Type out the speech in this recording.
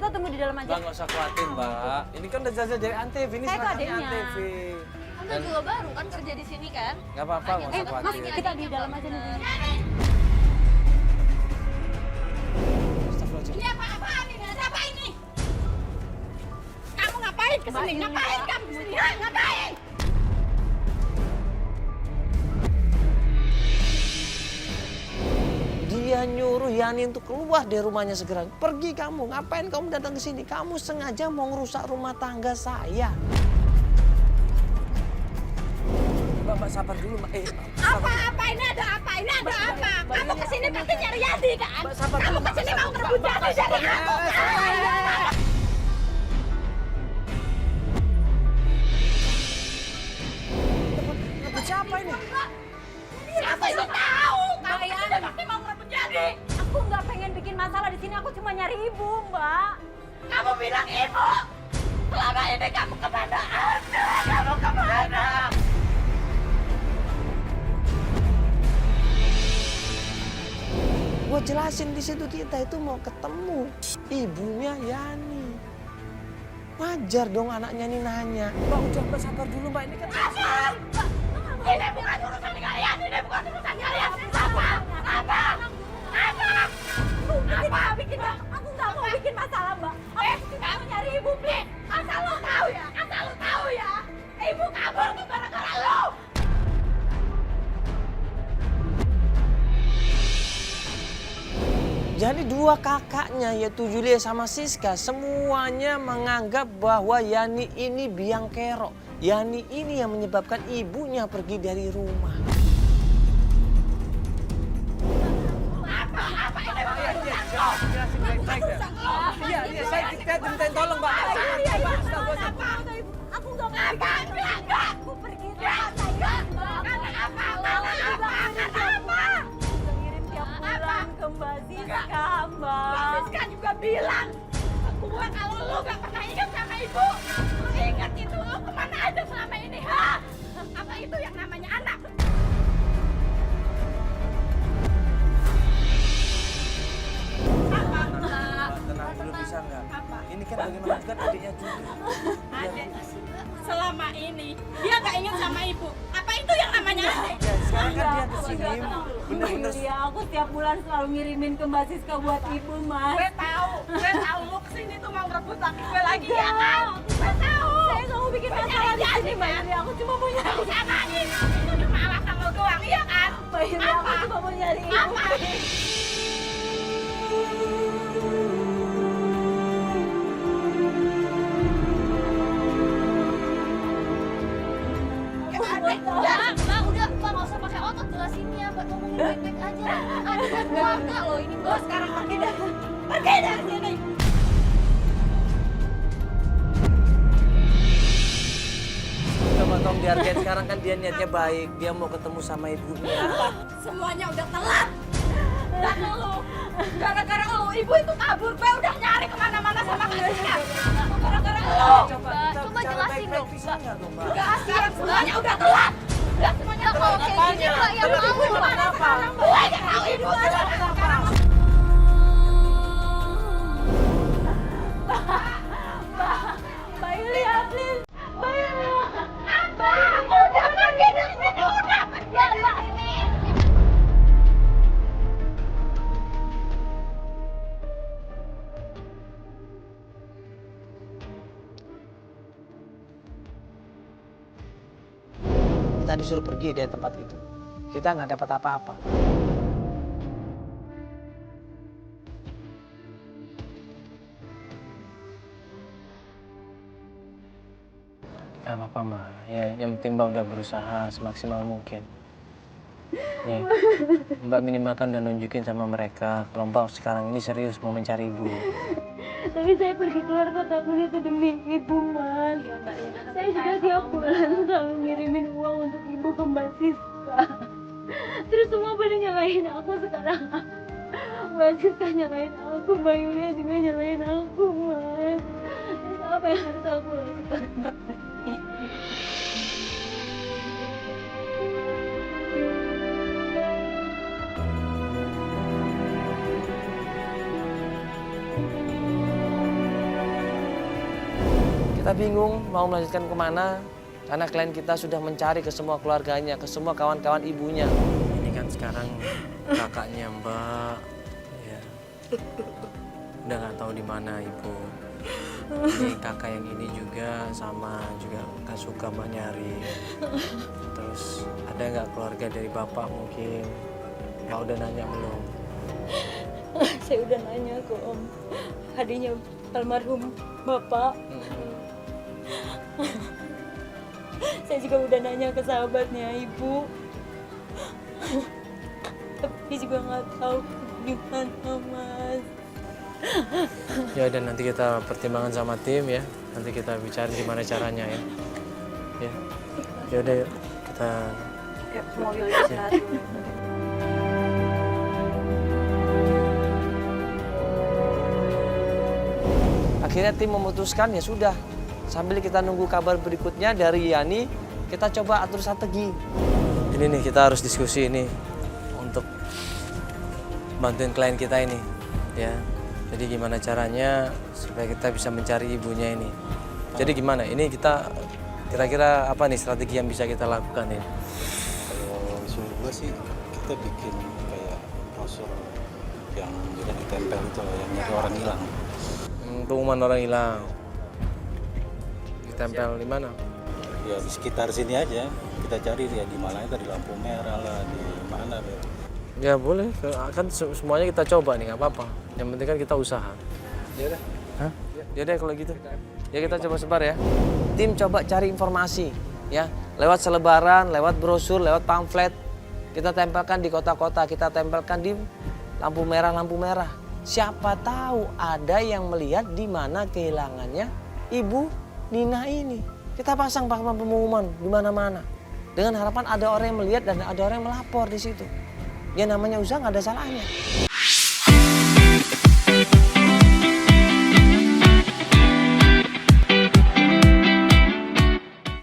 Kita tunggu di dalam aja. Mbak nggak usah khawatir, Mbak. Ini kan udah jajah dari Antv, ini Saya tuh seragamnya adiknya. Antv. Anda juga baru kan kerja di sini kan? Nggak apa-apa, nggak usah Mas, khawatir. kita di dalam aja nih. Astagfirullahaladzim. Ini apa-apaan ini? Ada apa ini? Kamu ngapain kesini? Ngapain kamu kesini? Hah? Ngapain? Dia nyuruh Yani untuk keluar dari rumahnya segera. Pergi kamu, ngapain kamu datang ke sini? Kamu sengaja mau ngerusak rumah tangga saya. Mbak sabar dulu, Mbak. Apa ini? Ada apa? Ini ada apa? Kamu kesini pasti nyari Yadi kan? Mbak, sabar Kamu dulu, Mbak. kesini mau ngerebut Yadi dari aku kan? Ngebut siapa ini? Siapa itu tahu? Kamu kesini pasti mau ngerebut Yadi. Aku nggak pengen bikin masalah di sini. Aku cuma nyari ibu, Mbak. Kamu bilang ibu. Selama ini kamu kemana Anda? Kamu kemana? Gua jelasin di situ kita itu mau ketemu ibunya Yani. Wajar dong anaknya ini nanya. Mbak udah Mbak sabar dulu Mbak, ini kan Sabar! Ini bukan urusan kalian, ini bukan urusan kalian. Sabar! Sabar! Sabar! Aku nggak mau bikin masalah, Mbak. Kamu nyari ibu, Bli. Asal lo tahu ya, asal lo tahu ya. Ibu kabur tuh gara-gara lo. jadi dua kakaknya yaitu Julia sama Siska semuanya menganggap bahwa Yani ini biang kerok. Yani ini yang menyebabkan ibunya pergi dari rumah. Apa ini urusan lo? Jelasin baik-baik ya. Iya, saya minta tolong Mbak. Aku nggak mau. Apa? Bilang enggak. Aku pergi. Karena apa? Karena apa? Ngirim tiap bulan ke Mbak Siska, Mbak. Siska juga bilang, gua kalau lu gak pernah ingat sama ibu, lu ingat itu lu kemana aja selama ini, ha? Apa itu yang namanya anak? Tenang dulu bisa nggak? Ini kan bagaimana juga adiknya juga. Adik, selama ini dia gak ingat sama ibu. Apa itu yang namanya adik? Ya, sekarang kan dia kesini bener-bener. Iya, aku tiap bulan selalu ngirimin ke Mbak Siska buat ibu, Mas. Gue tahu lu kesini tuh mau rebut laki gue lagi ya kan? Gue tahu. Saya nggak mau bikin masalah di sini, Mbak Yuli. Aku cuma mau nyari. Sama ini, itu cuma alasan lo doang, iya kan? Mbak Yuli, aku cuma mau nyari ibu. Apa? Mbak, Mbak nggak usah pakai otot jelasinnya, Mbak ngomongin baik-baik aja. Ada kan keluarga loh ini, Mbak. Sekarang pergi dari sini. Coba tolong dihargain, sekarang kan dia niatnya baik. Dia mau ketemu sama ibunya. Semuanya udah telat. Dan lu, gara-gara lu, ibu itu kabur. Gue udah nyari kemana-mana sama Siska. Gara-gara lu. Mbak, coba jelasin dong, Mbak. Udah siap, semuanya udah telat. Udah semuanya Mbak, kalau kayak gini Mbak yang mau, Mbak. Gue yang tahu ibu sekarang. Mbak Yuli, please. Mbak Yuli. Udah pergi dari sini, udah pergi dari sini. Kita disuruh pergi dari tempat itu. Kita nggak dapat apa-apa. Gak apa-apa, Ma. Ya, yang penting Mbak udah berusaha semaksimal mungkin. Nih, Mbak minimal kan udah nunjukin sama mereka kalau Mbak sekarang ini serius mau mencari ibu. Tapi saya pergi keluar kota pun itu demi ibu, Mas. Saya juga tiap bulan selalu ngirimin uang untuk ibu ke Mbak Siska. Terus semua pada nyalahin aku sekarang. Mbak Siska nyalahin aku, Mbak Yulia juga nyalahin aku, Mas. Terus apa yang harus aku lakukan? Kita bingung mau melanjutkan kemana, karena klien kita sudah mencari ke semua keluarganya, ke semua kawan-kawan ibunya. Ini kan sekarang kakaknya Mbak, ya, udah nggak tahu di mana ibu. Ini kakak yang ini juga sama juga nggak suka Mbak nyari. Terus ada nggak keluarga dari bapak mungkin? Mbak udah nanya belum? Saya udah nanya ke Om, adiknya almarhum Bapak. Saya juga udah nanya ke sahabatnya Ibu. Tapi juga nggak tahu di mana, Mas. Ya udah nanti kita pertimbangkan sama tim ya. Nanti kita bicara gimana caranya ya. Ya. Ya udah yuk kita Akhirnya tim memutuskan ya sudah, sambil kita nunggu kabar berikutnya dari Yani, kita coba atur strategi. ini nih kita harus diskusi ini untuk bantuin klien kita ini ya. Jadi gimana caranya supaya kita bisa mencari ibunya ini. Jadi gimana? Ini kita kira-kira apa nih strategi yang bisa kita lakukan ini? Kalau disuruh gue sih kita bikin kayak brosur yang udah ditempel itu loh, yang nyari orang hilang. Pengumuman orang hilang. Ditempel di mana? Ya di sekitar sini aja. Kita cari ya di mana itu, di lampu merah lah, di mana deh. Ya boleh, kan semuanya kita coba nih, nggak apa-apa. Yang penting kan kita usaha. Ya udah. Hah? Ya udah kalau gitu. Ya kita coba sebar ya. Tim coba cari informasi ya, lewat selebaran, lewat brosur, lewat pamflet. Kita tempelkan di kota-kota, kita tempelkan di lampu merah. Siapa tahu ada yang melihat di mana kehilangannya Ibu Nina ini. Kita pasang papan pengumuman di mana-mana. Dengan harapan ada orang yang melihat dan ada orang yang melapor di situ. Ya namanya usaha nggak ada salahnya.